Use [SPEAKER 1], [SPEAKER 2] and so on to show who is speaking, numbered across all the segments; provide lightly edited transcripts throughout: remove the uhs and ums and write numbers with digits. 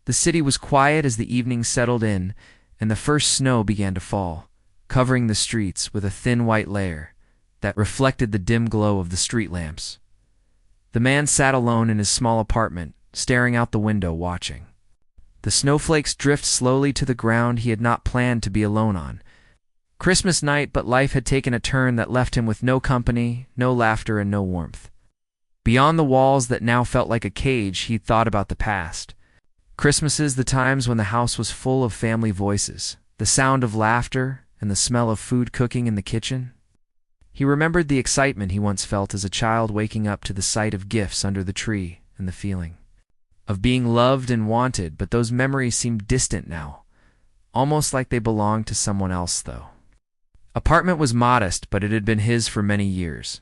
[SPEAKER 1] The city was quiet as the evening settled in, and the first snow began to fall, covering the streets with a thin white layer that reflected the dim glow of the street lamps. The man sat alone in his small apartment, staring out the window, watching. The snowflakes drift slowly to the ground he had not planned to be alone on. Christmas night, but life had taken a turn that left him with no company, no laughter, and no warmth. Beyond the walls that now felt like a cage, he thought about the past. Christmases, the times when the house was full of family voices, the sound of laughter, and the smell of food cooking in the kitchen. He remembered the excitement he once felt as a child, waking up to the sight of gifts under the tree and the feeling of being loved and wanted, but those memories seemed distant now, almost like they belonged to someone else, though. Apartment was modest, but it had been his for many years.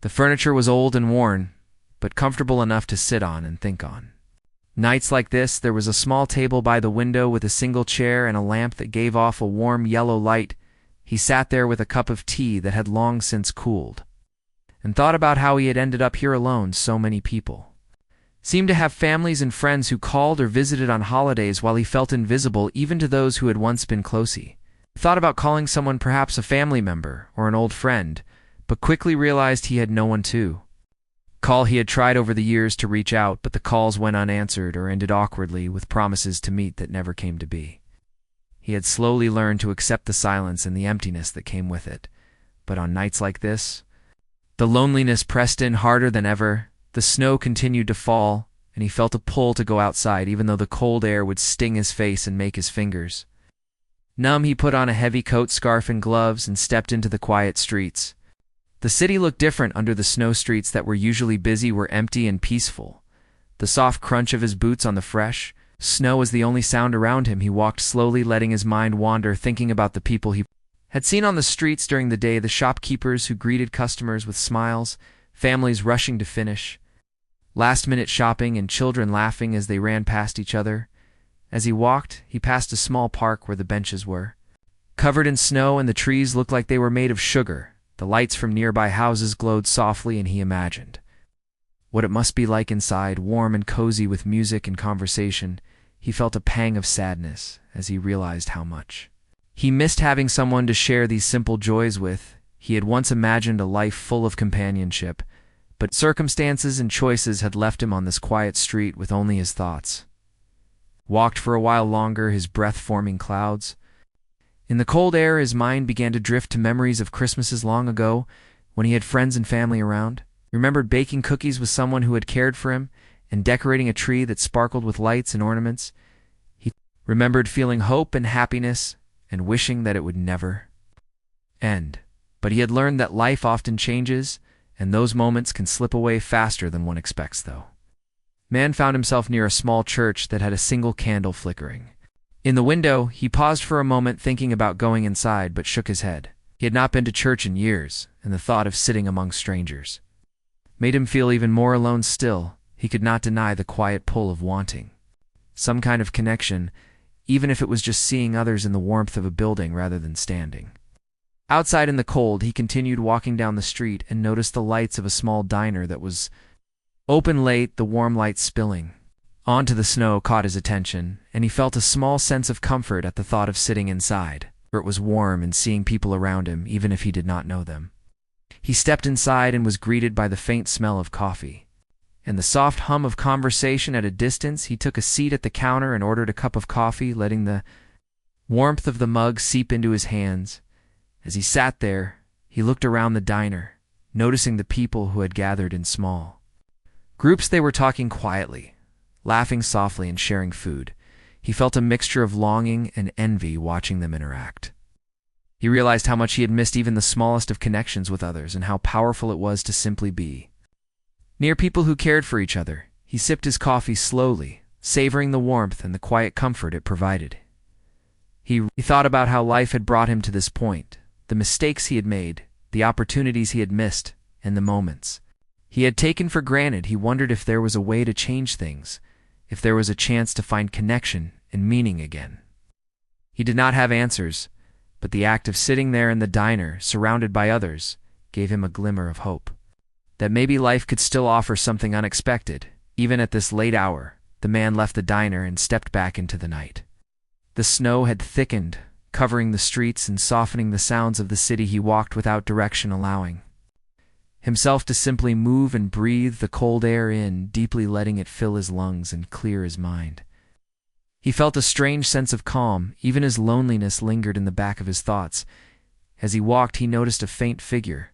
[SPEAKER 1] The furniture was old and worn, but comfortable enough to sit on and think on. Nights like this, there was a small table by the window with a single chair and a lamp that gave off a warm yellow light. He sat there with a cup of tea that had long since cooled, and thought about how he had ended up here alone. So many people seemed to have families and friends who called or visited on holidays, while he felt invisible even to those who had once been close. He thought about calling someone, perhaps a family member or an old friend, but quickly realized he had no one to call. He had tried over the years to reach out, but the calls went unanswered or ended awkwardly with promises to meet that never came to be. He had slowly learned to accept the silence and the emptiness that came with it. But on nights like this, the loneliness pressed in harder than ever. The snow continued to fall, and he felt a pull to go outside, even though the cold air would sting his face and make his fingers numb. He put on a heavy coat, scarf, and gloves and stepped into the quiet streets. The city looked different under the snow. Streets that were usually busy were empty and peaceful. The soft crunch of his boots on the fresh snow was the only sound around him. He walked slowly, letting his mind wander, thinking about the people he had seen on the streets during the day, the shopkeepers who greeted customers with smiles, families rushing to finish last-minute shopping, and children laughing as they ran past each other. As he walked, he passed a small park where the benches were covered in snow and the trees looked like they were made of sugar. The lights from nearby houses glowed softly, and he imagined what it must be like inside, warm and cozy with music and conversation. He felt a pang of sadness as he realized how much he missed having someone to share these simple joys with. He had once imagined a life full of companionship, but circumstances and choices had left him on this quiet street with only his thoughts. Walked for a while longer, his breath forming clouds. In the cold air, his mind began to drift to memories of Christmases long ago when he had friends and family around. He remembered baking cookies with someone who had cared for him and decorating a tree that sparkled with lights and ornaments. He remembered feeling hope and happiness and wishing that it would never end. But he had learned that life often changes, and those moments can slip away faster than one expects, though. Man found himself near a small church that had a single candle flickering. In the window, he paused for a moment, thinking about going inside, but shook his head. He had not been to church in years, and the thought of sitting among strangers made him feel even more alone. Still, he could not deny the quiet pull of wanting some kind of connection, even if it was just seeing others in the warmth of a building rather than standing outside in the cold. He continued walking down the street and noticed the lights of a small diner that was open late. The warm light spilling onto the snow caught his attention, and he felt a small sense of comfort at the thought of sitting inside, where it was warm, and seeing people around him, even if he did not know them. He stepped inside and was greeted by the faint smell of coffee and the soft hum of conversation at a distance. He took a seat at the counter and ordered a cup of coffee, letting the warmth of the mug seep into his hands. As he sat there, he looked around the diner, noticing the people who had gathered in small groups. They were talking quietly, laughing softly, and sharing food. He felt a mixture of longing and envy watching them interact. He realized how much he had missed even the smallest of connections with others, and how powerful it was to simply be near people who cared for each other. He sipped his coffee slowly, savoring the warmth and the quiet comfort it provided. He thought about how life had brought him to this point, the mistakes he had made, the opportunities he had missed, and the moments he had taken for granted. He wondered if there was a way to change things, if there was a chance to find connection and meaning again. He did not have answers, but the act of sitting there in the diner, surrounded by others, gave him a glimmer of hope that maybe life could still offer something unexpected, even at this late hour. the man left the diner and stepped back into the night. The snow had thickened, covering the streets and softening the sounds of the city. He walked without direction, allowing himself to simply move and breathe the cold air in, deeply letting it fill his lungs and clear his mind. He felt a strange sense of calm, even as loneliness lingered in the back of his thoughts. As he walked, he noticed a faint figure.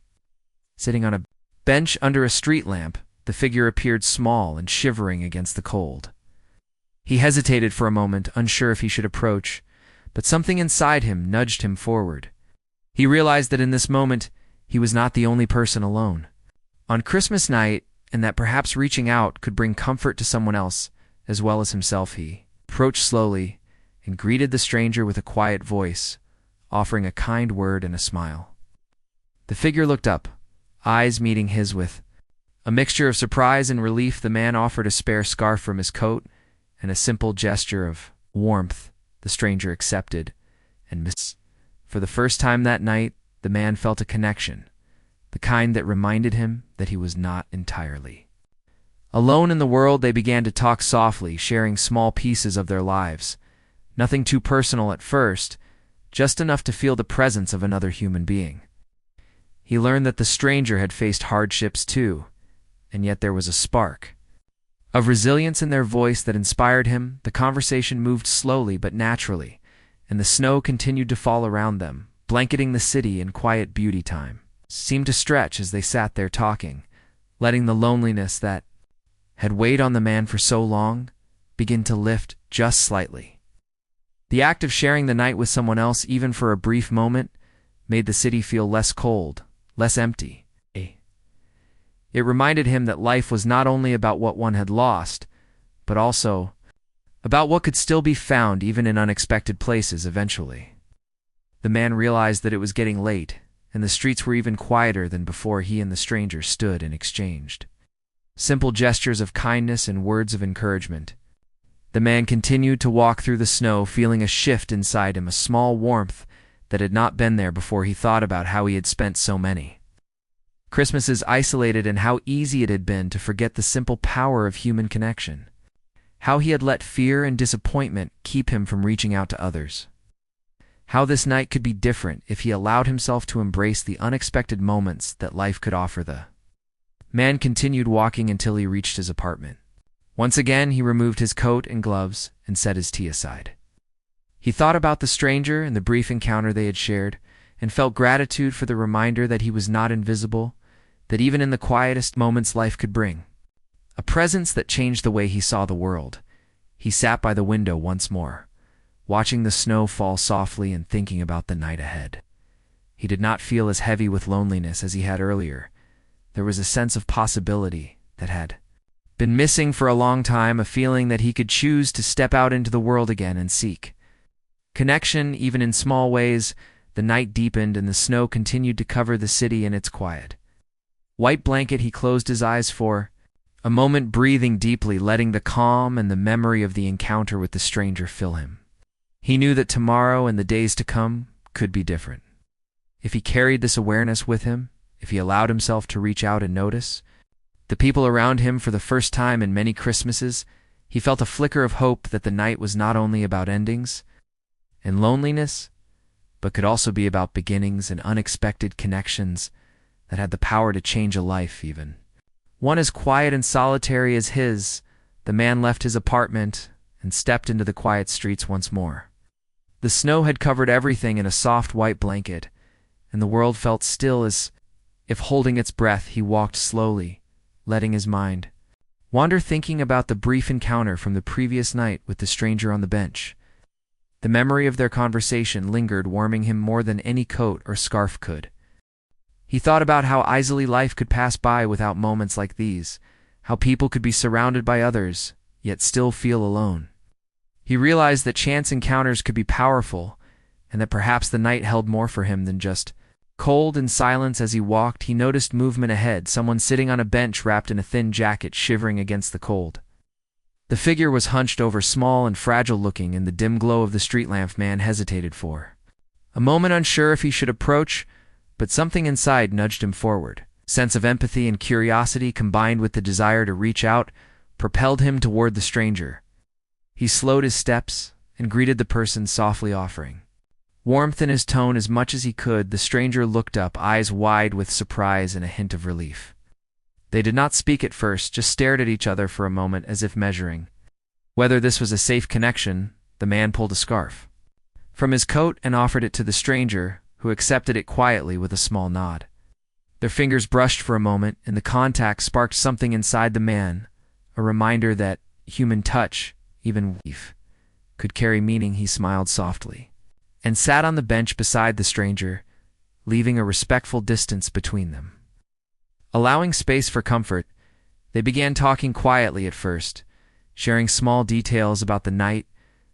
[SPEAKER 1] Sitting on a bench under a street lamp, the figure appeared small and shivering against the cold. He hesitated for a moment, unsure if he should approach, but something inside him nudged him forward. He realized that in this moment, he was not the only person alone on Christmas night, and that perhaps reaching out could bring comfort to someone else as well as himself. He approached slowly and greeted the stranger with a quiet voice, offering a kind word and a smile. The figure looked up, eyes meeting his with a mixture of surprise and relief. The man offered a spare scarf from his coat, and a simple gesture of warmth the stranger accepted, and for the first time that night, the man felt a connection, the kind that reminded him that he was not entirely alone in the world. They began to talk softly, sharing small pieces of their lives. Nothing too personal at first, just enough to feel the presence of another human being. He learned that the stranger had faced hardships too, and yet there was a spark of resilience in their voice that inspired him. The conversation moved slowly but naturally, and the snow continued to fall around them, blanketing the city in quiet beauty. Time seemed to stretch as they sat there talking, letting the loneliness that had weighed on the man for so long begin to lift just slightly. The act of sharing the night with someone else, even for a brief moment, made the city feel less cold, less empty. It reminded him that life was not only about what one had lost, but also about what could still be found even in unexpected places eventually. The man realized that it was getting late, and the streets were even quieter than before he and the stranger stood and exchanged simple gestures of kindness and words of encouragement. The man continued to walk through the snow, feeling a shift inside him, a small warmth that had not been there before. He thought about how he had spent so many Christmases isolated and how easy it had been to forget the simple power of human connection. How he had let fear and disappointment keep him from reaching out to others. How this night could be different if he allowed himself to embrace the unexpected moments that life could offer. The man continued walking until he reached his apartment. Once again, he removed his coat and gloves and set his tea aside. He thought about the stranger and the brief encounter they had shared, and felt gratitude for the reminder that he was not invisible, that even in the quietest moments life could bring a presence that changed the way he saw the world. He sat by the window once more, watching the snow fall softly and thinking about the night ahead. He did not feel as heavy with loneliness as he had earlier. There was a sense of possibility that had been missing for a long time, a feeling that he could choose to step out into the world again and seek connection, even in small ways. The night deepened and the snow continued to cover the city in its quiet white blanket. He closed his eyes for a moment, breathing deeply, letting the calm and the memory of the encounter with the stranger fill him. He knew that tomorrow and the days to come could be different. If he carried this awareness with him, if he allowed himself to reach out and notice the people around him for the first time in many Christmases, he felt a flicker of hope that the night was not only about endings and loneliness, but could also be about beginnings and unexpected connections that had the power to change a life, even one as quiet and solitary as his. The man left his apartment and stepped into the quiet streets once more. The snow had covered everything in a soft white blanket, and the world felt still, as if holding its breath. He walked slowly, letting his mind wander, thinking about the brief encounter from the previous night with the stranger on the bench. The memory of their conversation lingered, warming him more than any coat or scarf could. He thought about how easily life could pass by without moments like these, how people could be surrounded by others, yet still feel alone. He realized that chance encounters could be powerful, and that perhaps the night held more for him than just cold and silence. As he walked, he noticed movement ahead, someone sitting on a bench wrapped in a thin jacket, shivering against the cold. The figure was hunched over, small and fragile-looking in the dim glow of the street lamp. Man hesitated for a moment, unsure if he should approach, but something inside nudged him forward. Sense of empathy and curiosity combined with the desire to reach out propelled him toward the stranger. He slowed his steps and greeted the person, softly offering warmth in his tone as much as he could. The stranger looked up, eyes wide with surprise and a hint of relief. They did not speak at first, just stared at each other for a moment as if measuring whether this was a safe connection. The man pulled a scarf from his coat and offered it to the stranger, who accepted it quietly with a small nod. Their fingers brushed for a moment, and the contact sparked something inside the man, a reminder that human touch, even brief, could carry meaning. He smiled softly and sat on the bench beside the stranger, leaving a respectful distance between them. Allowing space for comfort, they began talking quietly at first, sharing small details about the night,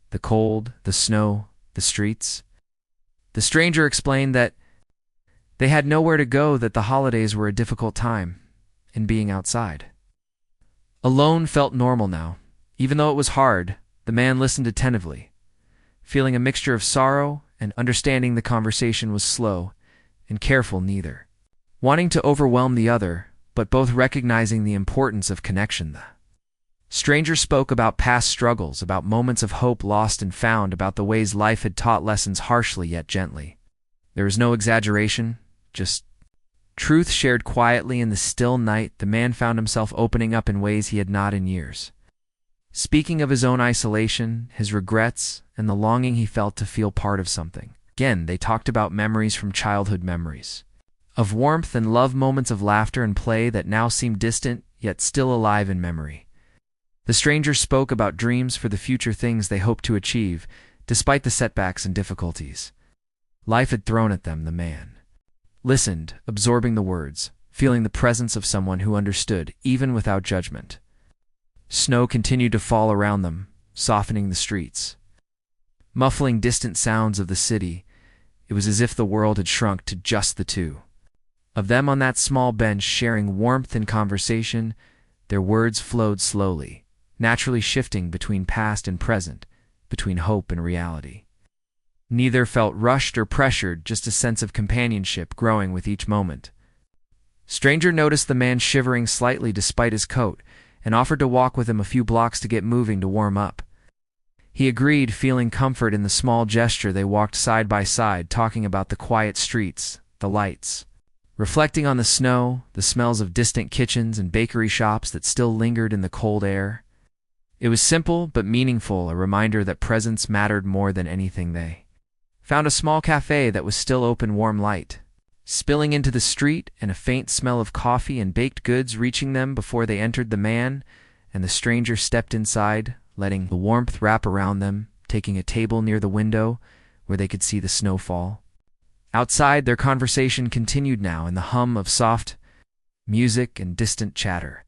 [SPEAKER 1] the cold, the snow, the streets. The stranger explained that they had nowhere to go, that the holidays were a difficult time, and being outside alone felt normal now. Even though it was hard, the man listened attentively, feeling a mixture of sorrow and understanding. The conversation was slow and careful, neither wanting to overwhelm the other, but both recognizing the importance of connection. The stranger spoke about past struggles, about moments of hope lost and found, about the ways life had taught lessons harshly yet gently. There was no exaggeration, just truth shared quietly in the still night. The man found himself opening up in ways he had not in years, speaking of his own isolation, his regrets, and the longing he felt to feel part of something. Again, they talked about memories from childhood, memories of warmth and love, moments of laughter and play that now seemed distant, yet still alive in memory. The stranger spoke about dreams for the future, things they hoped to achieve, despite the setbacks and difficulties life had thrown at them. The man listened, absorbing the words, feeling the presence of someone who understood, even without judgment. Snow continued to fall around them, softening the streets, muffling distant sounds of the city. It was as if the world had shrunk to just the two of them on that small bench, sharing warmth and conversation. Their words flowed slowly, naturally shifting between past and present, between hope and reality. Neither felt rushed or pressured, just a sense of companionship growing with each moment. Stranger noticed the man shivering slightly despite his coat, and offered to walk with him a few blocks to get moving, to warm up. He agreed, feeling comfort in the small gesture. They walked side by side, talking about the quiet streets, the lights, reflecting on the snow, the smells of distant kitchens and bakery shops that still lingered in the cold air. It was simple but meaningful, a reminder that presence mattered more than anything. They found a small cafe that was still open, warm light spilling into the street, and a faint smell of coffee and baked goods reaching them before they entered. The man and the stranger stepped inside, letting the warmth wrap around them, taking a table near the window where they could see the snowfall. Outside, their conversation continued now in the hum of soft music and distant chatter.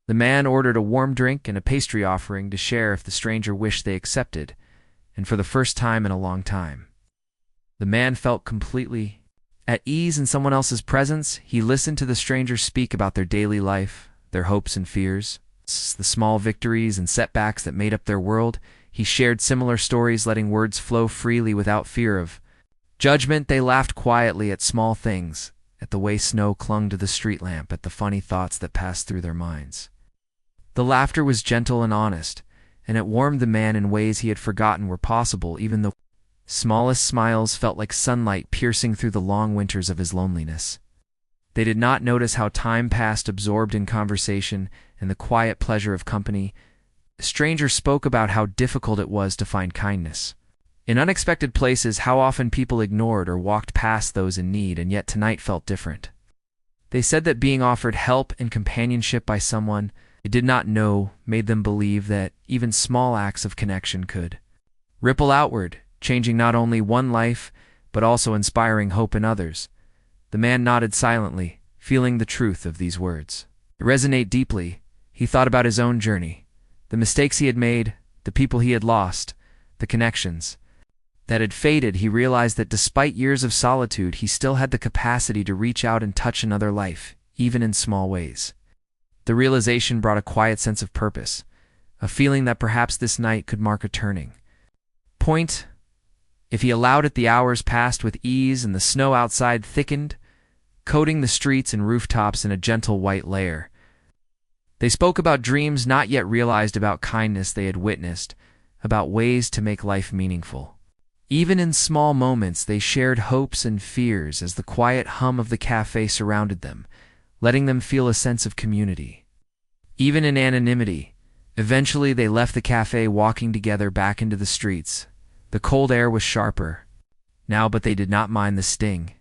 [SPEAKER 1] The man ordered a warm drink and a pastry, offering to share if the stranger wished. They accepted, and for the first time in a long time, the man felt completely at ease in someone else's presence. He listened to the stranger speak about their daily life, their hopes and fears, the small victories and setbacks that made up their world. He shared similar stories, letting words flow freely without fear of judgment. They laughed quietly at small things, at the way snow clung to the street lamp, at the funny thoughts that passed through their minds. The laughter was gentle and honest, and it warmed the man in ways he had forgotten were possible. Even the smallest smiles felt like sunlight piercing through the long winters of his loneliness. They did not notice how time passed, absorbed in conversation and the quiet pleasure of company. The stranger spoke about how difficult it was to find kindness in unexpected places, how often people ignored or walked past those in need, and yet tonight felt different. They said that being offered help and companionship by someone they did not know made them believe that even small acts of connection could ripple outward, changing not only one life, but also inspiring hope in others. The man nodded silently, feeling the truth of these words resonate deeply. He thought about his own journey, the mistakes he had made, the people he had lost, the connections that had faded. He realized that despite years of solitude, he still had the capacity to reach out and touch another life, even in small ways. The realization brought a quiet sense of purpose, a feeling that perhaps this night could mark a turning point. If he allowed it, the hours passed with ease, and the snow outside thickened, coating the streets and rooftops in a gentle white layer. They spoke about dreams not yet realized, about kindness they had witnessed, about ways to make life meaningful. Even in small moments, they shared hopes and fears as the quiet hum of the cafe surrounded them, letting them feel a sense of community. Even in anonymity, eventually they left the cafe, walking together back into the streets. The cold air was sharper now, but they did not mind the sting.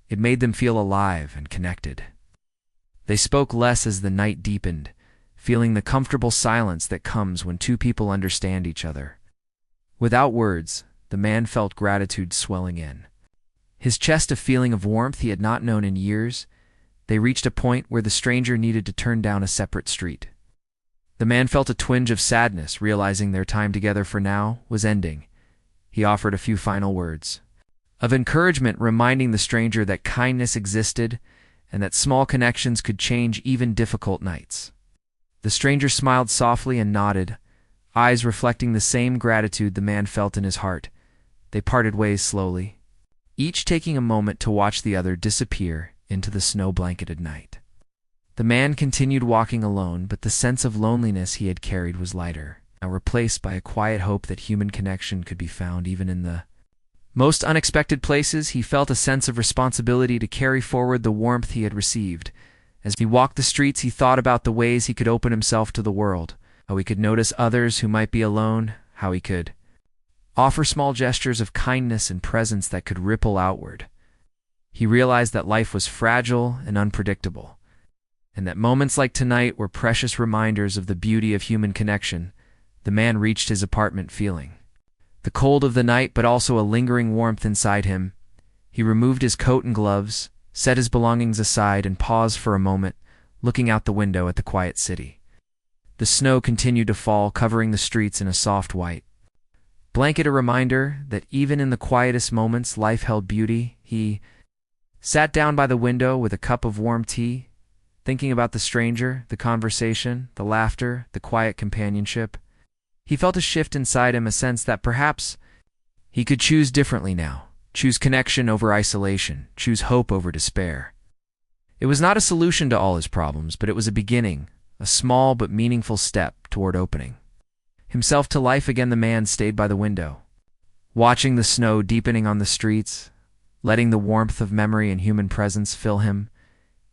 [SPEAKER 1] It made them feel alive and connected. They spoke less as the night deepened, feeling the comfortable silence that comes when two people understand each other. Without words, the man felt gratitude swelling in his chest, a feeling of warmth he had not known in years. They reached a point where the stranger needed to turn down a separate street. The man felt a twinge of sadness, realizing their time together for now was ending. He offered a few final words of encouragement, reminding the stranger that kindness existed and that small connections could change even difficult nights. The stranger smiled softly and nodded, eyes reflecting the same gratitude the man felt in his heart. They parted ways slowly, each taking a moment to watch the other disappear into the snow-blanketed night. The man continued walking alone, but the sense of loneliness he had carried was lighter, now replaced by a quiet hope that human connection could be found even in the most unexpected places. He felt a sense of responsibility to carry forward the warmth he had received. As he walked the streets, he thought about the ways he could open himself to the world, how he could notice others who might be alone, how he could offer small gestures of kindness and presence that could ripple outward. He realized that life was fragile and unpredictable, and that moments like tonight were precious reminders of the beauty of human connection. The man reached his apartment feeling the cold of the night, but also a lingering warmth inside him. He removed his coat and gloves, set his belongings aside, and paused for a moment, looking out the window at the quiet city. The snow continued to fall, covering the streets in a soft white blanket, a reminder that even in the quietest moments life held beauty. He sat down by the window with a cup of warm tea, thinking about the stranger, the conversation, the laughter, the quiet companionship. He felt a shift inside him, a sense that perhaps he could choose differently now, choose connection over isolation, choose hope over despair. It was not a solution to all his problems, but it was a beginning, a small but meaningful step toward opening himself to life again. The man stayed by the window, watching the snow deepening on the streets, letting the warmth of memory and human presence fill him.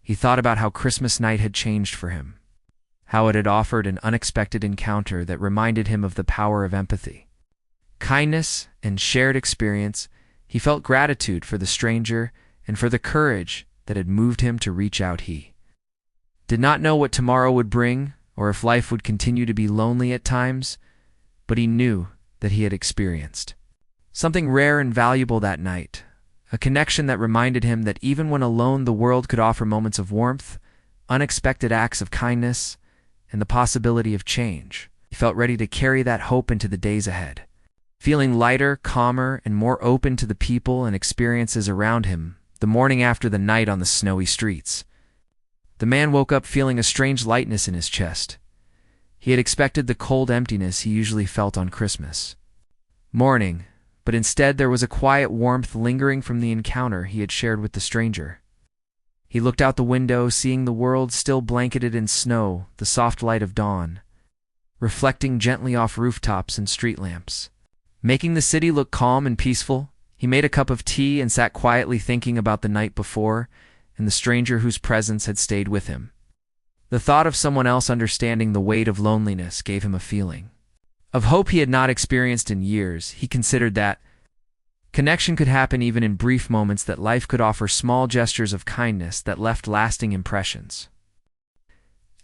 [SPEAKER 1] He thought about how Christmas night had changed for him, how it had offered an unexpected encounter that reminded him of the power of empathy, kindness, and shared experience. He felt gratitude for the stranger and for the courage that had moved him to reach out. He did not know what tomorrow would bring, or if life would continue to be lonely at times, but he knew that he had experienced something rare and valuable that night, a connection that reminded him that even when alone, the world could offer moments of warmth, unexpected acts of kindness, and the possibility of change. He felt ready to carry that hope into the days ahead, feeling lighter, calmer, and more open to the people and experiences around him. The morning after the night on the snowy streets, the man woke up feeling a strange lightness in his chest. He had expected the cold emptiness he usually felt on Christmas morning, but instead there was a quiet warmth lingering from the encounter he had shared with the stranger. He looked out the window, seeing the world still blanketed in snow, the soft light of dawn reflecting gently off rooftops and street lamps, making the city look calm and peaceful. He made a cup of tea and sat quietly thinking about the night before and the stranger whose presence had stayed with him. The thought of someone else understanding the weight of loneliness gave him a feeling of hope he had not experienced in years. He considered that connection could happen even in brief moments, that life could offer small gestures of kindness that left lasting impressions.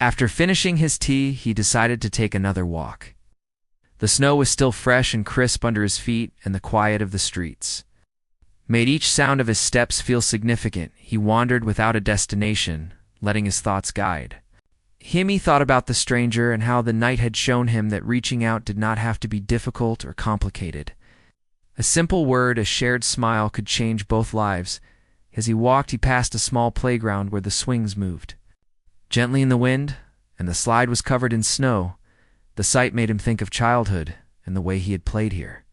[SPEAKER 1] After finishing his tea, he decided to take another walk. The snow was still fresh and crisp under his feet, and the quiet of the streets made each sound of his steps feel significant. He wandered without a destination, letting his thoughts guide him. He thought about the stranger and how the night had shown him that reaching out did not have to be difficult or complicated. A simple word, a shared smile could change both lives. As he walked, he passed a small playground where the swings moved gently in the wind, and the slide was covered in snow. The sight made him think of childhood and the way he had played here.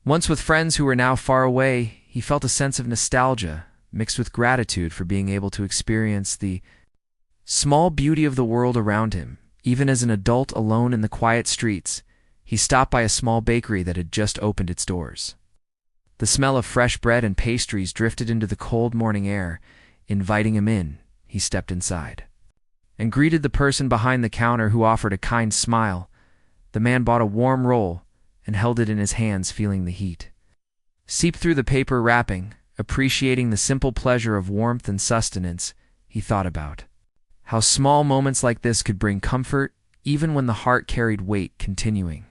[SPEAKER 1] Once with friends who were now far away, he felt a sense of nostalgia mixed with gratitude for being able to experience the small beauty of the world around him. Even as an adult alone in the quiet streets, he stopped by a small bakery that had just opened its doors. The smell of fresh bread and pastries drifted into the cold morning air, inviting him in. He stepped inside and greeted the person behind the counter, who offered a kind smile. The man bought a warm roll and held it in his hands, feeling the heat seep through the paper wrapping. Appreciating the simple pleasure of warmth and sustenance, he thought about how small moments like this could bring comfort, even when the heart carried weight. Continuing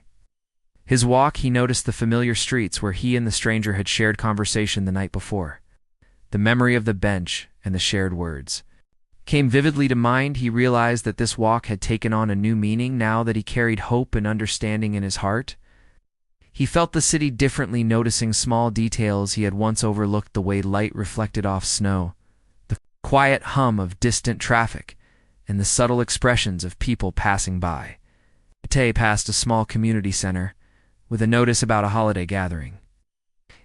[SPEAKER 1] his walk, he noticed the familiar streets where he and the stranger had shared conversation the night before. The memory of the bench and the shared words came vividly to mind. He realized that this walk had taken on a new meaning now that he carried hope and understanding in his heart. He felt the city differently, noticing small details he had once overlooked: the way light reflected off snow, the quiet hum of distant traffic, and the subtle expressions of people passing by. Pate passed a small community center with a notice about a holiday gathering.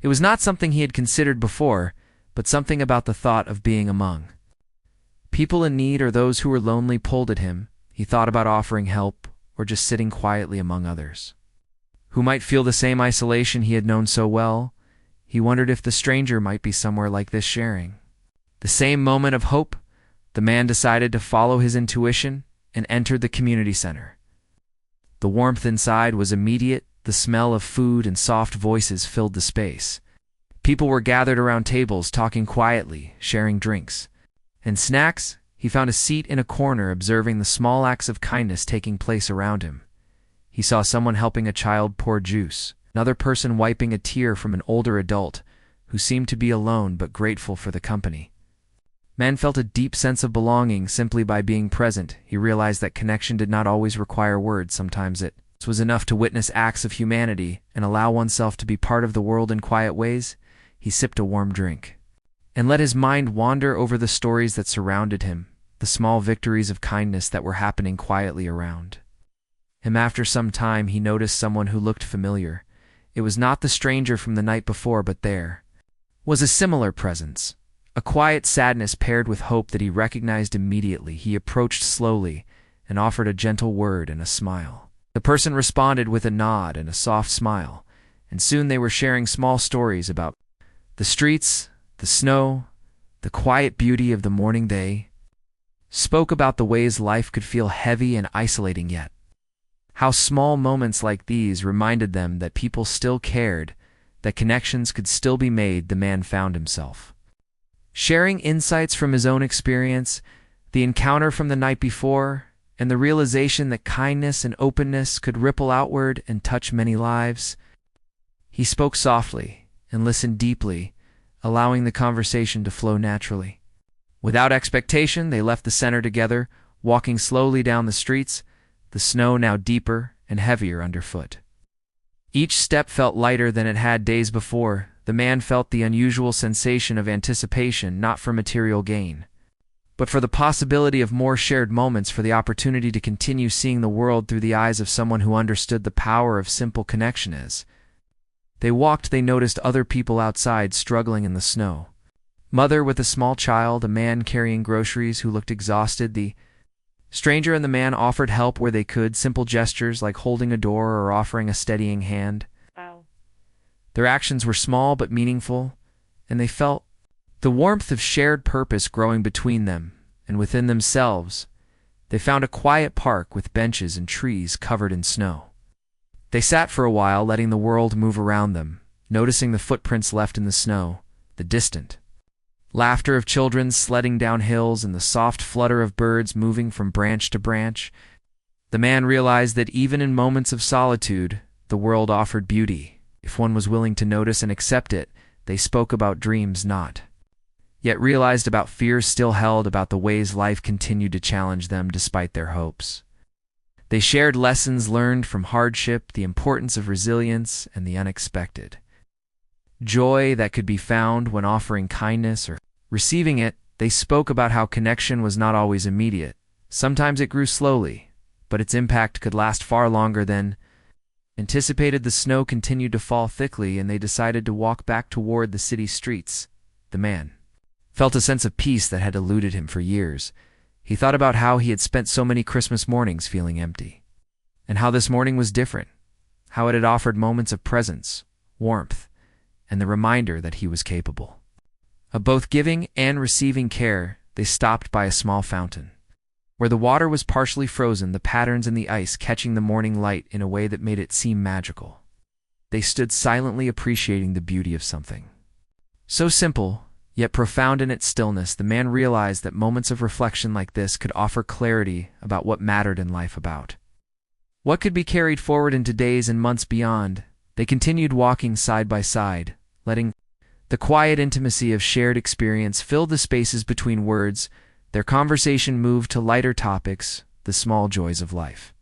[SPEAKER 1] It was not something he had considered before, but something about the thought of being among people in need or those who were lonely pulled at him. He thought about offering help or just sitting quietly among others who might feel the same isolation he had known so well. He wondered if the stranger might be somewhere like this, sharing the same moment of hope. The man decided to follow his intuition and entered the community center. The warmth inside was immediate. The smell of food and soft voices filled the space. People were gathered around tables, talking quietly, sharing drinks and snacks. He found a seat in a corner, observing the small acts of kindness taking place around him. He saw someone helping a child pour juice, another person wiping a tear from an older adult who seemed to be alone but grateful for the company. Man felt a deep sense of belonging simply by being present. He realized that connection did not always require words. Sometimes it was enough to witness acts of humanity and allow oneself to be part of the world in quiet ways. He sipped a warm drink and let his mind wander over the stories that surrounded him, the small victories of kindness that were happening quietly around him. After some time, he noticed someone who looked familiar. It was not the stranger from the night before, but there was a similar presence, a quiet sadness paired with hope that he recognized immediately. He approached slowly and offered a gentle word and a smile. The person responded with a nod and a soft smile, and soon they were sharing small stories about the streets, the snow, the quiet beauty of the morning. They spoke about the ways life could feel heavy and isolating, yet how small moments like these reminded them that people still cared, that connections could still be made. The man found himself sharing insights from his own experience, the encounter from the night before, and the realization that kindness and openness could ripple outward and touch many lives. He spoke softly and listened deeply, allowing the conversation to flow naturally. Without expectation, they left the center together, walking slowly down the streets, the snow now deeper and heavier underfoot. Each step felt lighter than it had days before. The man felt the unusual sensation of anticipation, not for material gain, but for the possibility of more shared moments, for the opportunity to continue seeing the world through the eyes of someone who understood the power of simple connection. As they walked, they noticed other people outside, struggling in the snow. Mother with a small child, a man carrying groceries who looked exhausted. The stranger and the man offered help where they could, simple gestures like holding a door or offering a steadying hand.
[SPEAKER 2] Wow.
[SPEAKER 1] Their actions were small but meaningful, and they felt the warmth of shared purpose growing between them and within themselves. They found a quiet park with benches and trees covered in snow. They sat for a while, letting the world move around them, noticing the footprints left in the snow, the distant laughter of children sledding down hills, and the soft flutter of birds moving from branch to branch. The man realized that even in moments of solitude, the world offered beauty, if one was willing to notice and accept it. They spoke about dreams not yet realized, about fears still held, about the ways life continued to challenge them despite their hopes. They shared lessons learned from hardship, the importance of resilience, and the unexpected joy that could be found when offering kindness or receiving it. They spoke about how connection was not always immediate. Sometimes it grew slowly, but its impact could last far longer than anticipated. The snow continued to fall thickly, and they decided to walk back toward the city streets. The man felt a sense of peace that had eluded him for years. He thought about how he had spent so many Christmas mornings feeling empty, and how this morning was different, how it had offered moments of presence, warmth, and the reminder that he was capable of both giving and receiving care. They stopped by a small fountain, where the water was partially frozen, the patterns in the ice catching the morning light in a way that made it seem magical. They stood silently appreciating the beauty of something so simple, yet profound in its stillness. The man realized that moments of reflection like this could offer clarity about what mattered in life, about what could be carried forward into days and months beyond. They continued walking side by side, letting the quiet intimacy of shared experience fill the spaces between words. Their conversation moved to lighter topics, the small joys of life,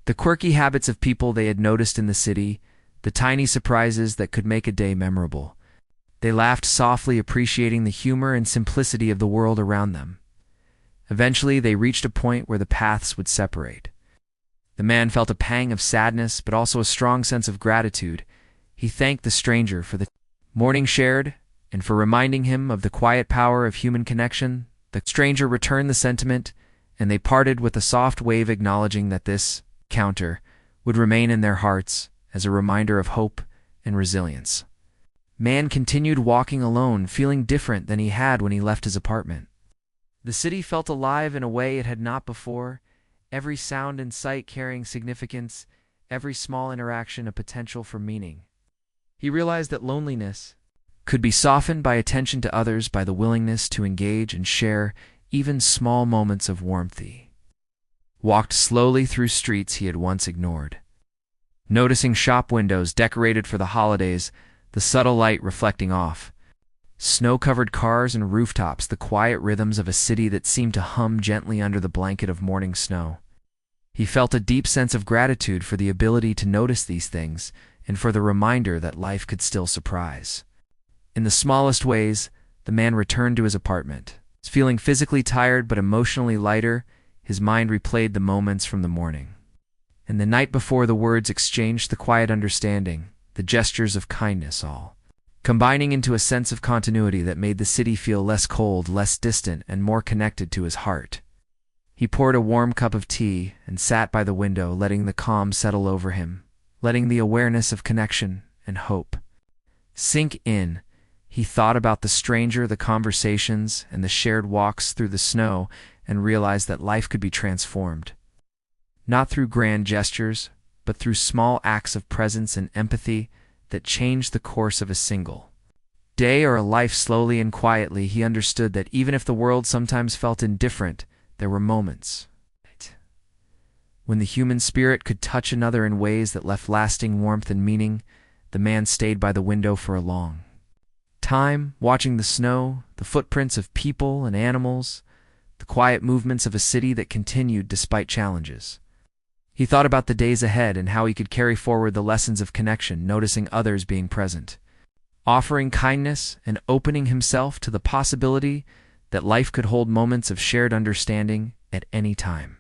[SPEAKER 1] the quirky habits of people they had noticed in the city, the tiny surprises that could make a day memorable. They laughed softly, appreciating the humor and simplicity of the world around them. Eventually, they reached a point where the paths would separate. The man felt a pang of sadness, but also a strong sense of gratitude. He thanked the stranger for the morning shared and for reminding him of the quiet power of human connection. The stranger returned the sentiment, and they parted with a soft wave, acknowledging that this encounter would remain in their hearts as a reminder of hope and resilience. Man continued walking alone, feeling different than he had when he left his apartment. The city felt alive in a way it had not before, every sound and sight carrying significance, every small interaction a potential for meaning. He realized that loneliness could be softened by attention to others, by the willingness to engage and share even small moments of warmth. He walked slowly through streets he had once ignored, noticing shop windows decorated for the holidays, the subtle light reflecting off snow-covered cars and rooftops, the quiet rhythms of a city that seemed to hum gently under the blanket of morning snow. He felt a deep sense of gratitude for the ability to notice these things and for the reminder that life could still surprise. In the smallest ways, the man returned to his apartment. Feeling physically tired but emotionally lighter, his mind replayed the moments from the morning and the night before, the words exchanged, the quiet understanding, the gestures of kindness, all combining into a sense of continuity that made the city feel less cold, less distant, and more connected to his heart. He poured a warm cup of tea and sat by the window, letting the calm settle over him, letting the awareness of connection and hope sink in. He thought about the stranger, the conversations, and the shared walks through the snow, and realized that life could be transformed, not through grand gestures, but through small acts of presence and empathy that changed the course of a single day or a life. Slowly and quietly, he understood that even if the world sometimes felt indifferent, there were moments when the human spirit could touch another in ways that left lasting warmth and meaning. The man stayed by the window for a long time, watching the snow, the footprints of people and animals, the quiet movements of a city that continued despite challenges. He thought about the days ahead and how he could carry forward the lessons of connection, noticing others being present, offering kindness, and opening himself to the possibility that life could hold moments of shared understanding at any time.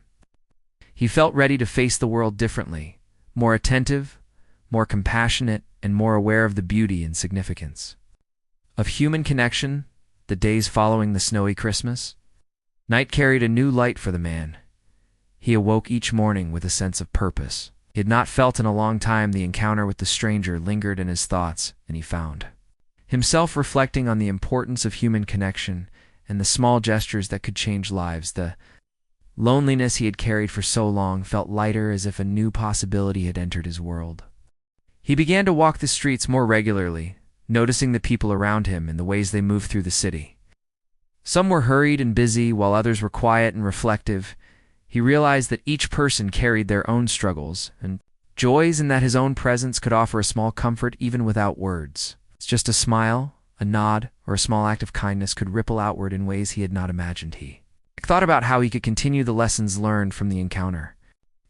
[SPEAKER 1] He felt ready to face the world differently, more attentive, more compassionate, and more aware of the beauty and significance of human connection. The days following the snowy Christmas night carried a new light for the man. He awoke each morning with a sense of purpose he had not felt in a long time. The encounter with the stranger lingered in his thoughts, and he found himself reflecting on the importance of human connection and the small gestures that could change lives. The loneliness he had carried for so long felt lighter, as if a new possibility had entered his world. He began to walk the streets more regularly, noticing the people around him and the ways they moved through the city. Some were hurried and busy, while others were quiet and reflective. He realized that each person carried their own struggles and joys, and that his own presence could offer a small comfort even without words. It's just a smile, a nod, or a small act of kindness could ripple outward in ways he had not imagined. He thought about how he could continue the lessons learned from the encounter.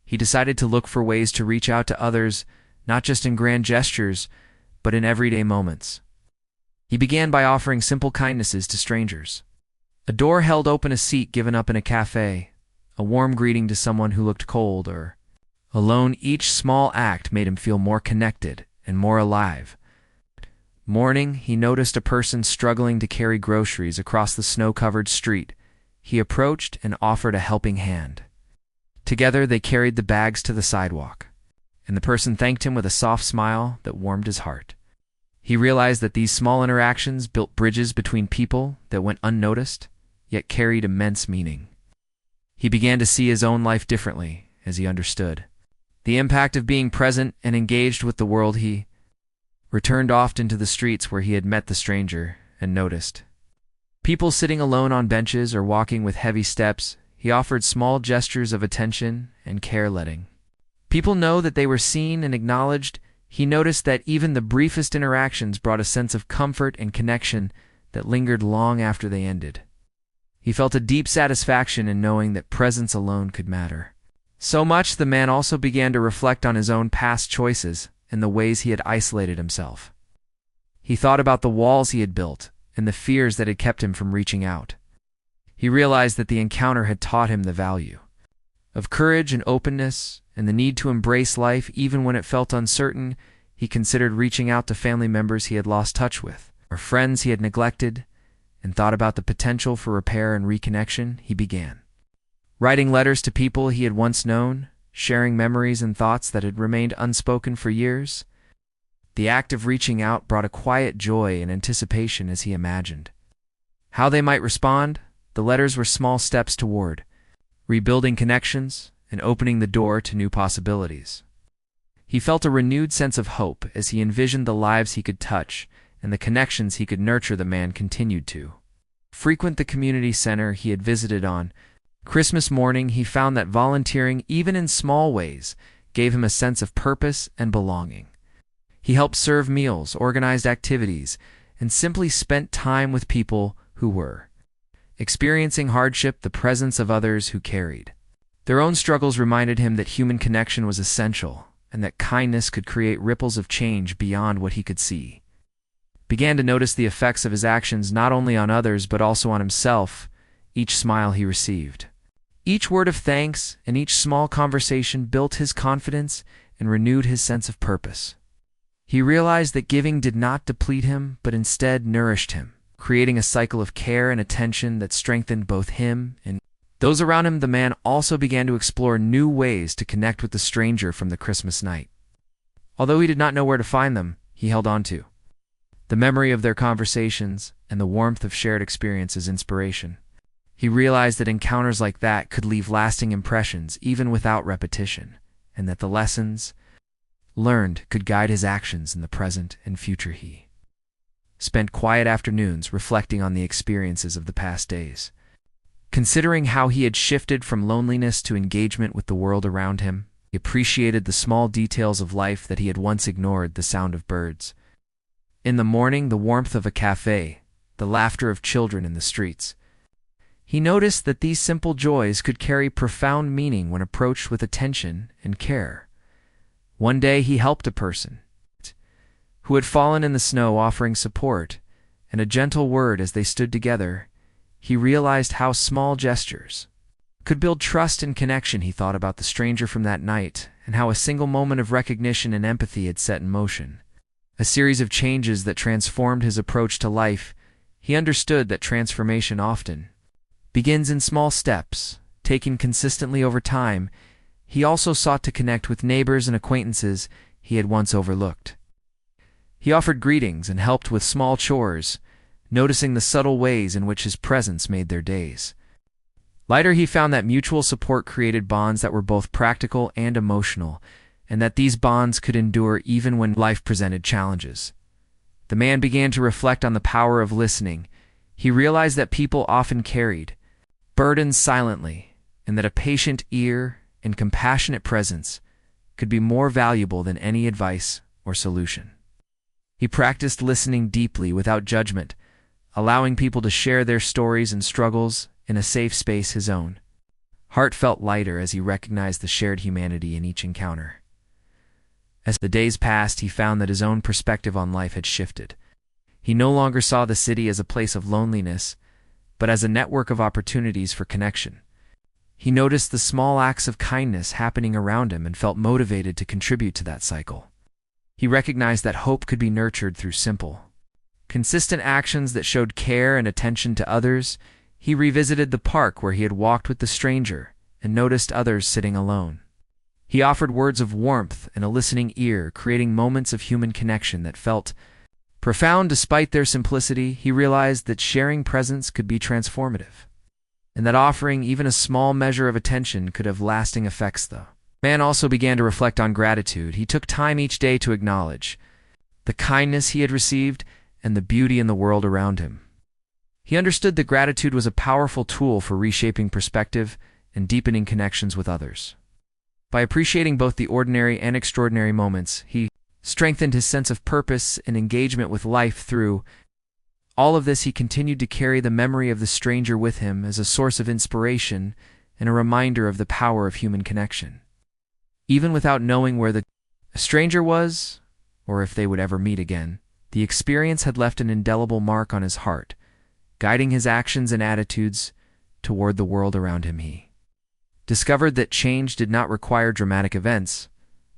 [SPEAKER 1] He decided to look for ways to reach out to others, not just in grand gestures, but in everyday moments. He began by offering simple kindnesses to strangers. A door held open, a seat given up in a cafe, a warm greeting to someone who looked cold or alone. Each small act made him feel more connected and more alive. Morning, he noticed a person struggling to carry groceries across the snow-covered street. he approached and offered a helping hand. Together they carried the bags to the sidewalk, and the person thanked him with a soft smile that warmed his heart. He realized that these small interactions built bridges between people that went unnoticed, yet carried immense meaning. He began to see his own life differently as he understood the impact of being present and engaged with the world. He returned often to the streets where he had met the stranger and noticed people sitting alone on benches or walking with heavy steps. He offered small gestures of attention and care, letting people know that they were seen and acknowledged. He noticed that even the briefest interactions brought a sense of comfort and connection that lingered long after they ended. He felt a deep satisfaction in knowing that presence alone could matter so much. The man also began to reflect on his own past choices and the ways he had isolated himself. He thought about the walls he had built and the fears that had kept him from reaching out. He realized that the encounter had taught him the value of courage and openness and the need to embrace life even when it felt uncertain. He considered reaching out to family members he had lost touch with, or friends he had neglected, and thought about the potential for repair and reconnection. He began writing letters to people he had once known, sharing memories and thoughts that had remained unspoken for years. The act of reaching out brought a quiet joy and anticipation as he imagined how they might respond. The letters were small steps toward rebuilding connections and opening the door to new possibilities. He felt a renewed sense of hope as he envisioned the lives he could touch and the connections he could nurture. The man continued to frequent the community center he had visited on Christmas morning. He found that volunteering, even in small ways, gave him a sense of purpose and belonging. He helped serve meals, organized activities, and simply spent time with people who were experiencing hardship. The presence of others who carried their own struggles reminded him that human connection was essential and that kindness could create ripples of change beyond what he could see. Began to notice the effects of his actions not only on others but also on himself. Each smile he received, each word of thanks, and each small conversation built his confidence and renewed his sense of purpose. He realized that giving did not deplete him but instead nourished him, creating a cycle of care and attention that strengthened both him and those around him. The man also began to explore new ways to connect with the stranger from the Christmas night. Although he did not know where to find them, he held on to the memory of their conversations and the warmth of shared experience as inspiration. He realized that encounters like that could leave lasting impressions even without repetition, and that the lessons learned could guide his actions in the present and future. He spent quiet afternoons reflecting on the experiences of the past days, considering how he had shifted from loneliness to engagement with the world around him. He appreciated the small details of life that he had once ignored: the sound of birds in the morning, the warmth of a cafe, the laughter of children in the streets. He noticed that these simple joys could carry profound meaning when approached with attention and care. One day he helped a person who had fallen in the snow, offering support and a gentle word as they stood together. He realized how small gestures could build trust and connection. He thought about the stranger from that night and how a single moment of recognition and empathy had set in motion a series of changes that transformed his approach to life. He understood that transformation often begins in small steps, taken consistently over time. He also sought to connect with neighbors and acquaintances he had once overlooked. He offered greetings and helped with small chores, noticing the subtle ways in which his presence made their days lighter. He found that mutual support created bonds that were both practical and emotional, and that these bonds could endure even when life presented challenges. The man began to reflect on the power of listening. He realized that people often carried burdens silently, and that a patient ear and compassionate presence could be more valuable than any advice or solution. He practiced listening deeply without judgment, allowing people to share their stories and struggles in a safe space. His own heart felt lighter as he recognized the shared humanity in each encounter. As the days passed, he found that his own perspective on life had shifted. He no longer saw the city as a place of loneliness, but as a network of opportunities for connection. He noticed the small acts of kindness happening around him and felt motivated to contribute to that cycle. He recognized that hope could be nurtured through simple, consistent actions that showed care and attention to others. he revisited the park where he had walked with the stranger and noticed others sitting alone. He offered words of warmth and a listening ear, creating moments of human connection that felt profound despite their simplicity. He realized that sharing presence could be transformative, and that offering even a small measure of attention could have lasting effects, though. Man also began to reflect on gratitude. He took time each day to acknowledge the kindness he had received and the beauty in the world around him. He understood that gratitude was a powerful tool for reshaping perspective and deepening connections with others. By appreciating both the ordinary and extraordinary moments, he strengthened his sense of purpose and engagement with life. Through all of this, he continued to carry the memory of the stranger with him as a source of inspiration and a reminder of the power of human connection. Even without knowing where the stranger was, or if they would ever meet again, the experience had left an indelible mark on his heart, guiding his actions and attitudes toward the world around him. He discovered that change did not require dramatic events,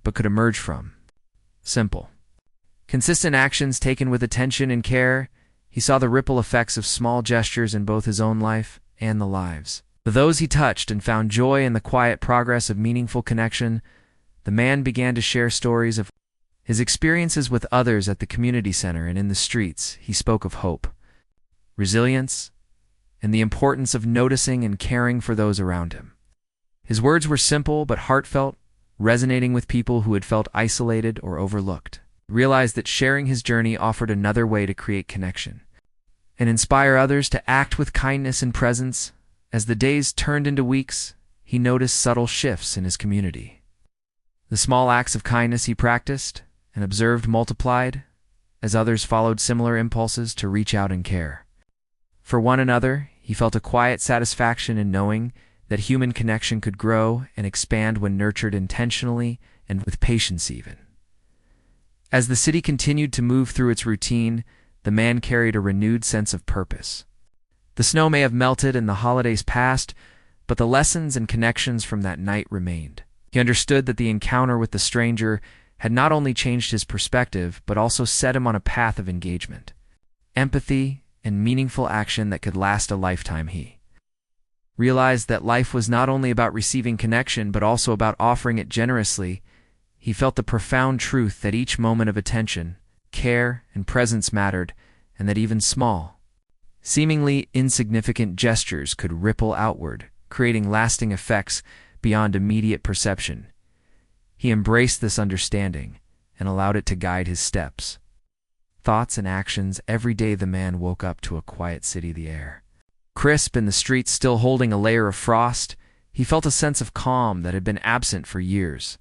[SPEAKER 1] but could emerge from simple, consistent actions taken with attention and care. He saw the ripple effects of small gestures in both his own life and the lives of those he touched, and found joy in the quiet progress of meaningful connection. The man began to share stories of his experiences with others at the community center and in the streets. He spoke of hope, resilience, and the importance of noticing and caring for those around him. His words were simple but heartfelt, resonating with people who had felt isolated or overlooked. He realized that sharing his journey offered another way to create connection and inspire others to act with kindness and presence. As the days turned into weeks, he noticed subtle shifts in his community. The small acts of kindness he practiced and observed multiplied as others followed similar impulses to reach out and care for one another. He felt a quiet satisfaction in knowing that human connection could grow and expand when nurtured intentionally and with patience. Even as the city continued to move through its routine, the man carried a renewed sense of purpose. The snow may have melted and the holidays passed, but the lessons and connections from that night remained. He understood that the encounter with the stranger had not only changed his perspective, but also set him on a path of engagement, empathy, and meaningful action that could last a lifetime. He realized that life was not only about receiving connection, but also about offering it generously. He felt the profound truth that each moment of attention, care, and presence mattered, and that even small, seemingly insignificant gestures could ripple outward, creating lasting effects beyond immediate perception. He embraced this understanding and allowed it to guide his steps, thoughts, and actions. Every day the man woke up to a quiet city, the air crisp and the streets still holding a layer of frost. He felt a sense of calm that had been absent for years.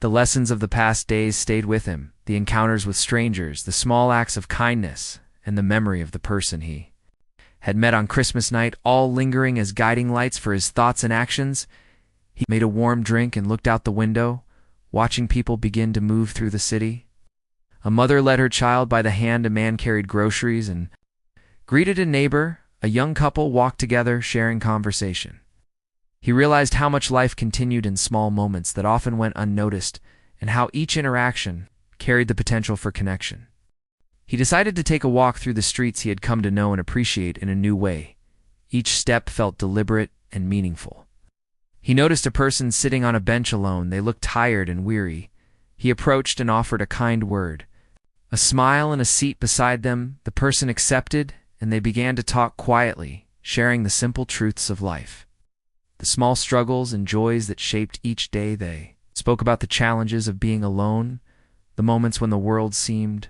[SPEAKER 1] The lessons of the past days stayed with him, the encounters with strangers, the small acts of kindness, and the memory of the person he had met on Christmas night, all lingering as guiding lights for his thoughts and actions. He made a warm drink and looked out the window, watching people begin to move through the city. A mother led her child by the hand, a man carried groceries and greeted a neighbor. A young couple walked together, sharing conversation. He realized how much life continued in small moments that often went unnoticed, and how each interaction carried the potential for connection. He decided to take a walk through the streets he had come to know and appreciate in a new way. Each step felt deliberate and meaningful. He noticed a person sitting on a bench alone. They looked tired and weary. He approached and offered a kind word. A smile and a seat beside them, the person accepted, and they began to talk quietly, sharing the simple truths of life, the small struggles and joys that shaped each day. They spoke about the challenges of being alone, the moments when the world seemed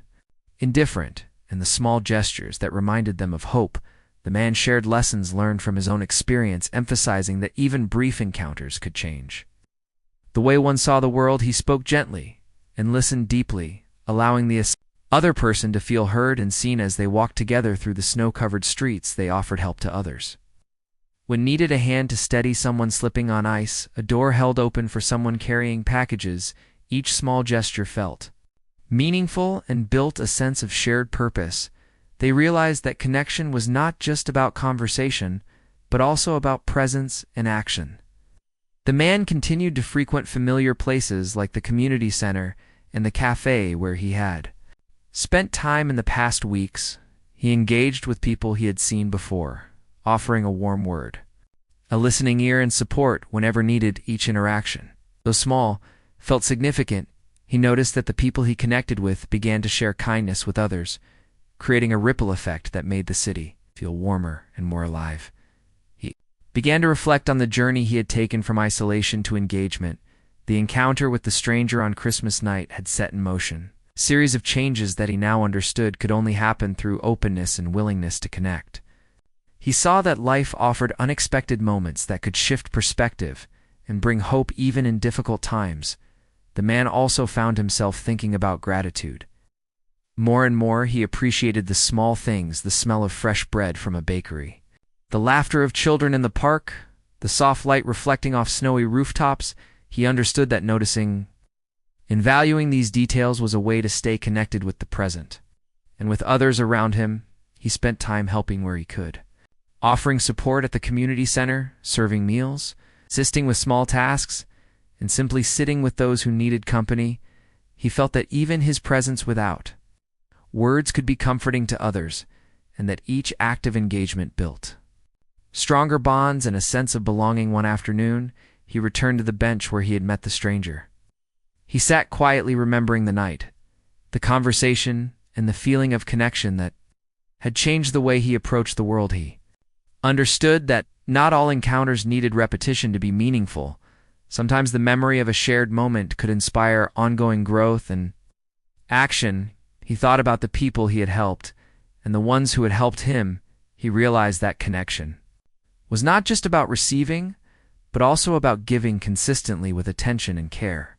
[SPEAKER 1] indifferent, and the small gestures that reminded them of hope. The man shared lessons learned from his own experience, emphasizing that even brief encounters could change the way one saw the world. He spoke gently and listened deeply, allowing the other person to feel heard and seen. As they walked together through the snow-covered streets, they offered help to others. When needed, a hand to steady someone slipping on ice, a door held open for someone carrying packages. Each small gesture felt meaningful and built a sense of shared purpose. They realized that connection was not just about conversation, but also about presence and action. The man continued to frequent familiar places like the community center and the cafe where he had spent time in the past weeks. He engaged with people he had seen before, offering a warm word, a listening ear and support whenever needed. Each interaction, though small, felt significant. He noticed that the people he connected with began to share kindness with others, creating a ripple effect that made the city feel warmer and more alive. He began to reflect on the journey he had taken from isolation to engagement. The encounter with the stranger on Christmas night had set in motion a series of changes that he now understood could only happen through openness and willingness to connect. He saw that life offered unexpected moments that could shift perspective and bring hope even in difficult times. The man also found himself thinking about gratitude. More and more, he appreciated the small things: the smell of fresh bread from a bakery, the laughter of children in the park, the soft light reflecting off snowy rooftops. He understood that noticing and valuing these details was a way to stay connected with the present. And with others around him, he spent time helping where he could, offering support at the community center, serving meals, assisting with small tasks, and simply sitting with those who needed company. He felt that even his presence without words could be comforting to others, and that each act of engagement built stronger bonds and a sense of belonging. One afternoon, he returned to the bench where he had met the stranger. He sat quietly, remembering the night, the conversation, and the feeling of connection that had changed the way he approached the world. He understood that not all encounters needed repetition to be meaningful. Sometimes the memory of a shared moment could inspire ongoing growth and action. He thought about the people he had helped and the ones who had helped him. He realized that connection was not just about receiving, but also about giving consistently with attention and care.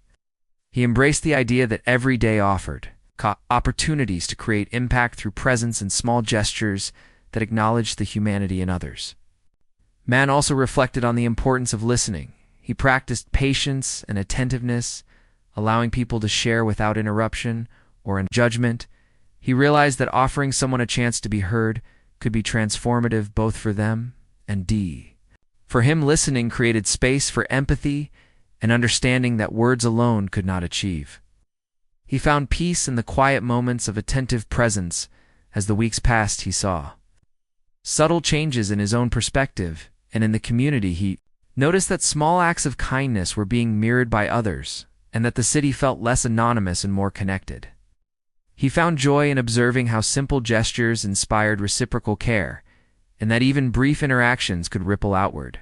[SPEAKER 1] He embraced the idea that every day offered opportunities to create impact through presence and small gestures that acknowledged the humanity in others. Man also reflected on the importance of listening. He practiced patience and attentiveness, allowing people to share without interruption or in judgment. He realized that offering someone a chance to be heard could be transformative both for them and for him. Listening created space for empathy and understanding that words alone could not achieve. He found peace in the quiet moments of attentive presence. As the weeks passed, he saw subtle changes in his own perspective and in the community. He noticed that small acts of kindness were being mirrored by others, and that the city felt less anonymous and more connected. He found joy in observing how simple gestures inspired reciprocal care, and that even brief interactions could ripple outward,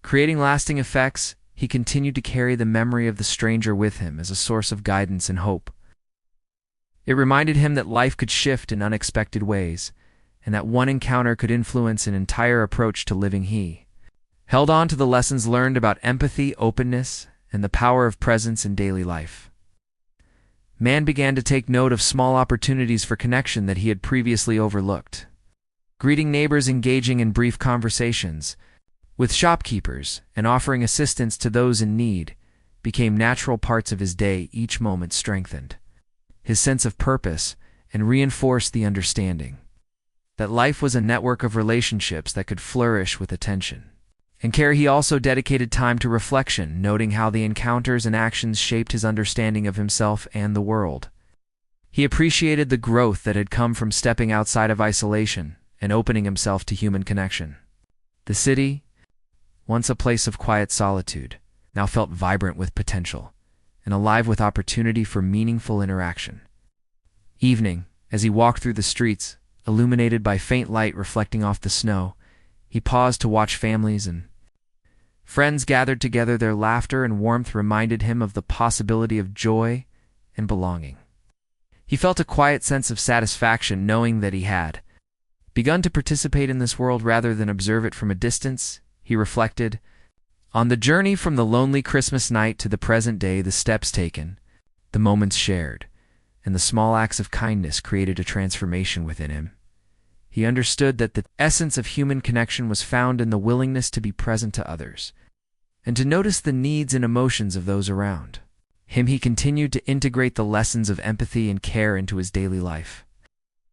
[SPEAKER 1] creating lasting effects. He continued to carry the memory of the stranger with him as a source of guidance and hope. It reminded him that life could shift in unexpected ways, and that one encounter could influence an entire approach to living. He held on to the lessons learned about empathy, openness, and the power of presence in daily life. Man began to take note of small opportunities for connection that he had previously overlooked. Greeting neighbors, engaging in brief conversations with shopkeepers, and offering assistance to those in need became natural parts of his day. Each moment strengthened his sense of purpose and reinforced the understanding that life was a network of relationships that could flourish with attention and care. He also dedicated time to reflection, noting how the encounters and actions shaped his understanding of himself and the world. He appreciated the growth that had come from stepping outside of isolation and opening himself to human connection. The city, once a place of quiet solitude, now felt vibrant with potential and alive with opportunity for meaningful interaction. Evening, as he walked through the streets, illuminated by faint light reflecting off the snow, he paused to watch families and friends gathered together. Their laughter and warmth reminded him of the possibility of joy and belonging. He felt a quiet sense of satisfaction knowing that he had begun to participate in this world rather than observe it from a distance. He reflected on the journey from the lonely Christmas night to the present day. The steps taken, the moments shared, and the small acts of kindness created a transformation within him. He understood that the essence of human connection was found in the willingness to be present to others and to notice the needs and emotions of those around him. He continued to integrate the lessons of empathy and care into his daily life.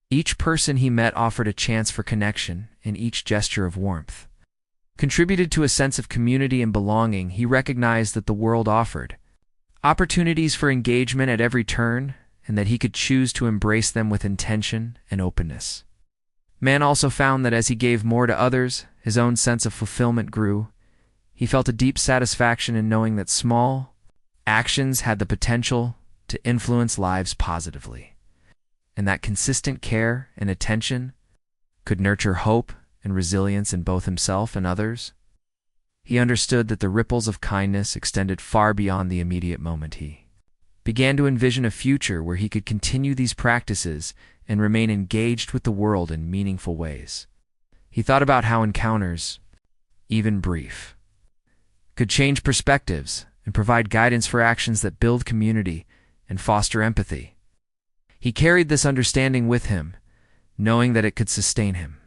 [SPEAKER 1] Each person he met offered a chance for connection, and each gesture of warmth contributed to a sense of community and belonging. He recognized that the world offered opportunities for engagement at every turn, and that he could choose to embrace them with intention and openness. Man also found that as he gave more to others, his own sense of fulfillment grew. He felt a deep satisfaction in knowing that small actions had the potential to influence lives positively, and that consistent care and attention could nurture hope and resilience in both himself and others. He understood that the ripples of kindness extended far beyond the immediate moment. He began to envision a future where he could continue these practices and remain engaged with the world in meaningful ways. He thought about how encounters, even brief, could change perspectives and provide guidance for actions that build community and foster empathy. He carried this understanding with him, knowing that it could sustain him.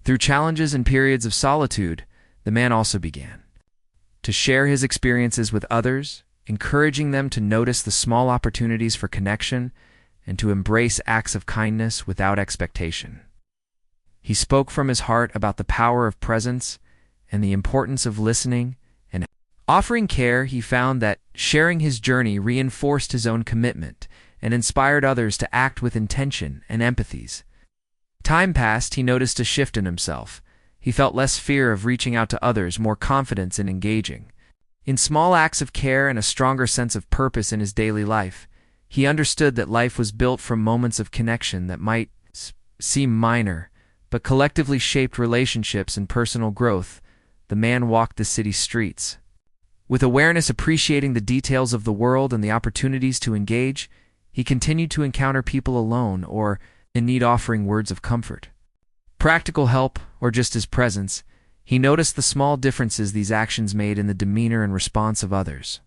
[SPEAKER 1] Through challenges and periods of solitude, the man also began to share his experiences with others, encouraging them to notice the small opportunities for connection and to embrace acts of kindness without expectation. He spoke from his heart about the power of presence and the importance of listening and offering care. He found that sharing his journey reinforced his own commitment and inspired others to act with intention and empathies. Time passed, he noticed a shift in himself. He felt less fear of reaching out to others, more confidence in engaging in small acts of care, and a stronger sense of purpose in his daily life. He understood that life was built from moments of connection that might seem minor, but collectively shaped relationships and personal growth. The man walked the city streets with awareness, appreciating the details of the world and the opportunities to engage. He continued to encounter people alone or in need, offering words of comfort, practical help, or just his presence. He noticed the small differences these actions made in the demeanor and response of others.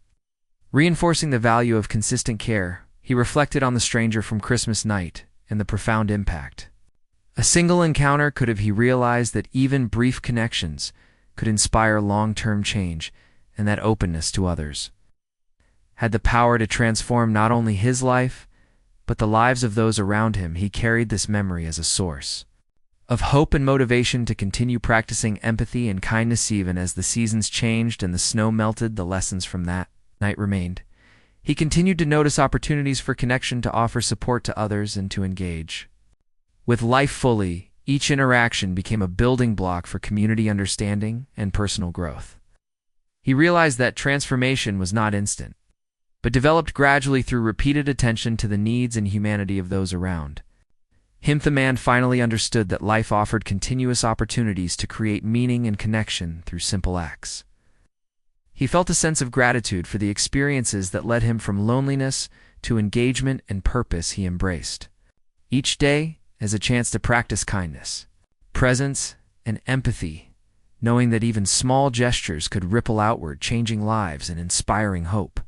[SPEAKER 1] Reinforcing the value of consistent care, he reflected on the stranger from Christmas night and the profound impact a single encounter could have. He realized that even brief connections could inspire long-term change, and that openness to others had the power to transform not only his life, but the lives of those around him. He carried this memory as a source of hope and motivation to continue practicing empathy and kindness even as the seasons changed and the snow melted. The lessons from that night remained. He continued to notice opportunities for connection, to offer support to others, and to engage with life fully. Each interaction became a building block for community understanding and personal growth. He realized that transformation was not instant, but developed gradually through repeated attention to the needs and humanity of those around him. The man finally understood that life offered continuous opportunities to create meaning and connection through simple acts. He felt a sense of gratitude for the experiences that led him from loneliness to engagement and purpose. He embraced each day as a chance to practice kindness, presence, and empathy, knowing that even small gestures could ripple outward, changing lives and inspiring hope.